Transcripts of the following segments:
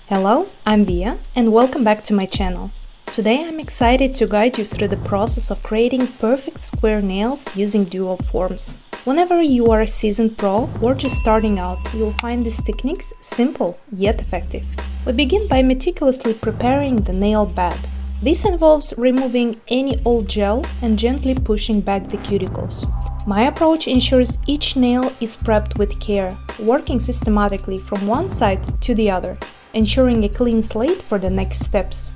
Hello, I'm Via and welcome back to my channel. Today I'm excited to guide you through the process of creating perfect square nails using dual forms. Whenever you are a seasoned pro or just starting out, you'll find these techniques simple yet effective. We begin by meticulously preparing the nail bed. This involves removing any old gel and gently pushing back the cuticles. My approach ensures each nail is prepped with care, working systematically from one side to the other, ensuring a clean slate for the next steps.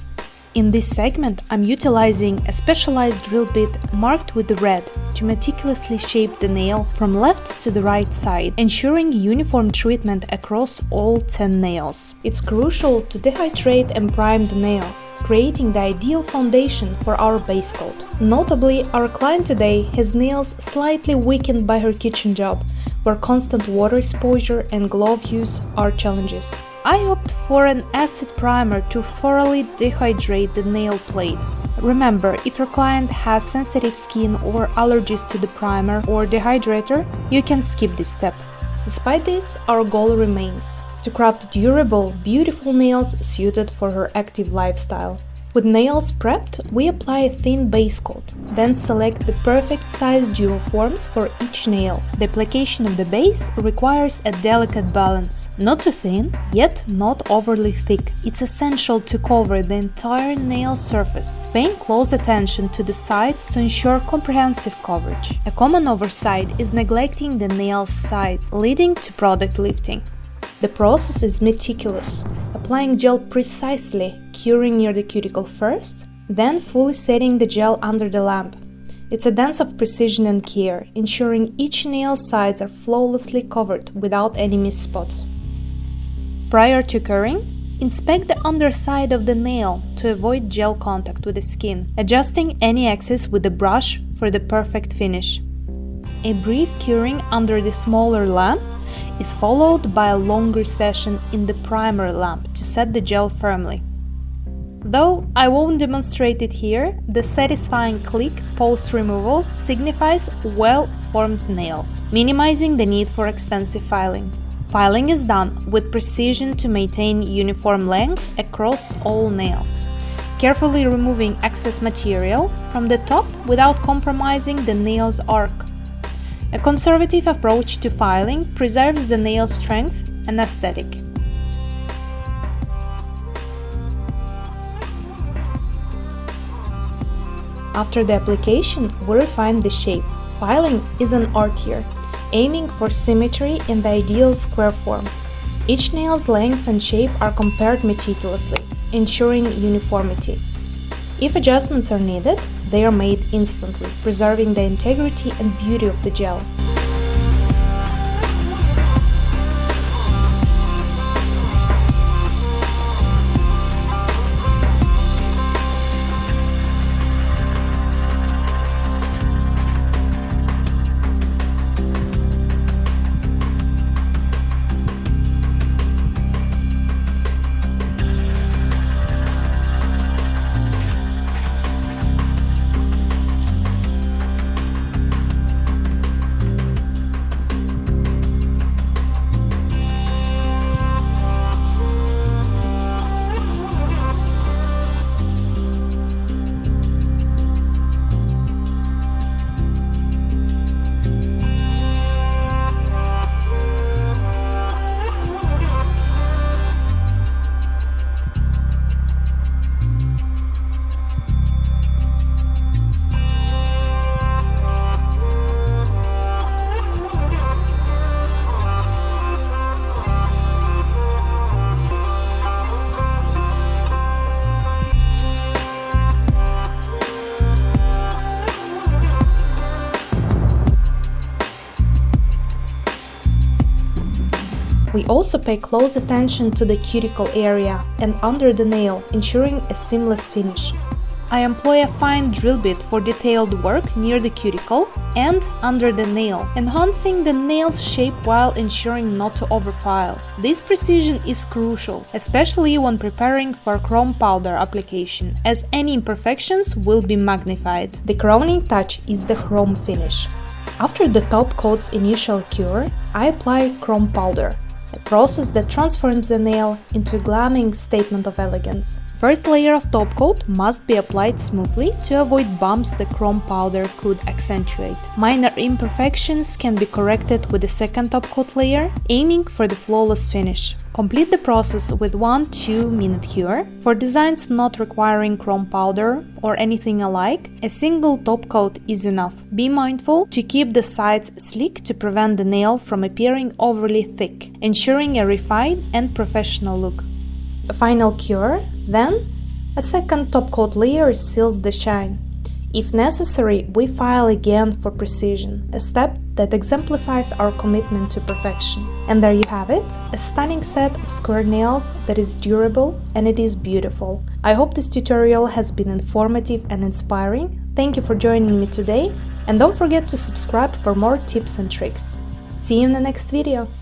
In this segment, I'm utilizing a specialized drill bit marked with red to meticulously shape the nail from left to the right side, ensuring uniform treatment across all 10 nails. It's crucial to dehydrate and prime the nails, creating the ideal foundation for our base coat. Notably, our client today has nails slightly weakened by her kitchen job, where constant water exposure and glove use are challenges. I opt for an acid primer to thoroughly dehydrate the nail plate. Remember, if your client has sensitive skin or allergies to the primer or dehydrator, you can skip this step. Despite this, our goal remains to craft durable, beautiful nails suited for her active lifestyle. With nails prepped, we apply a thin base coat, then select the perfect size dual forms for each nail. The application of the base requires a delicate balance, not too thin, yet not overly thick. It's essential to cover the entire nail surface, paying close attention to the sides to ensure comprehensive coverage. A common oversight is neglecting the nail sides, leading to product lifting. The process is meticulous, applying gel precisely, curing near the cuticle first, then fully setting the gel under the lamp. It's a dance of precision and care, ensuring each nail sides are flawlessly covered without any missed spots. Prior to curing, inspect the underside of the nail to avoid gel contact with the skin, adjusting any excess with the brush for the perfect finish. A brief curing under the smaller lamp is followed by a longer session in the primer lamp to set the gel firmly. Though I won't demonstrate it here, the satisfying click post-removal signifies well-formed nails, minimizing the need for extensive filing. Filing is done with precision to maintain uniform length across all nails, carefully removing excess material from the top without compromising the nail's arc. A conservative approach to filing preserves the nail's strength and aesthetic. After the application, we refine the shape. Filing is an art here, aiming for symmetry in the ideal square form. Each nail's length and shape are compared meticulously, ensuring uniformity. If adjustments are needed, they are made instantly, preserving the integrity and beauty of the gel. We also pay close attention to the cuticle area and under the nail, ensuring a seamless finish. I employ a fine drill bit for detailed work near the cuticle and under the nail, enhancing the nail's shape while ensuring not to overfile. This precision is crucial, especially when preparing for chrome powder application, as any imperfections will be magnified. The crowning touch is the chrome finish. After the top coat's initial cure, I apply chrome powder. a process that transforms the nail into a glamming statement of elegance. First layer of top coat must be applied smoothly to avoid bumps the chrome powder could accentuate. Minor imperfections can be corrected with the second top coat layer, aiming for the flawless finish. Complete the process with 1-2 Manicure. For designs not requiring chrome powder or anything alike, a single top coat is enough. Be mindful to keep the sides sleek to prevent the nail from appearing overly thick, ensuring a refined and professional look. A final cure, then a second top coat layer seals the shine. If necessary, we file again for precision, a step that exemplifies our commitment to perfection. And there you have it, a stunning set of square nails that is durable and it is beautiful. I hope this tutorial has been informative and inspiring. Thank you for joining me today, and don't forget to subscribe for more tips and tricks. See you in the next video!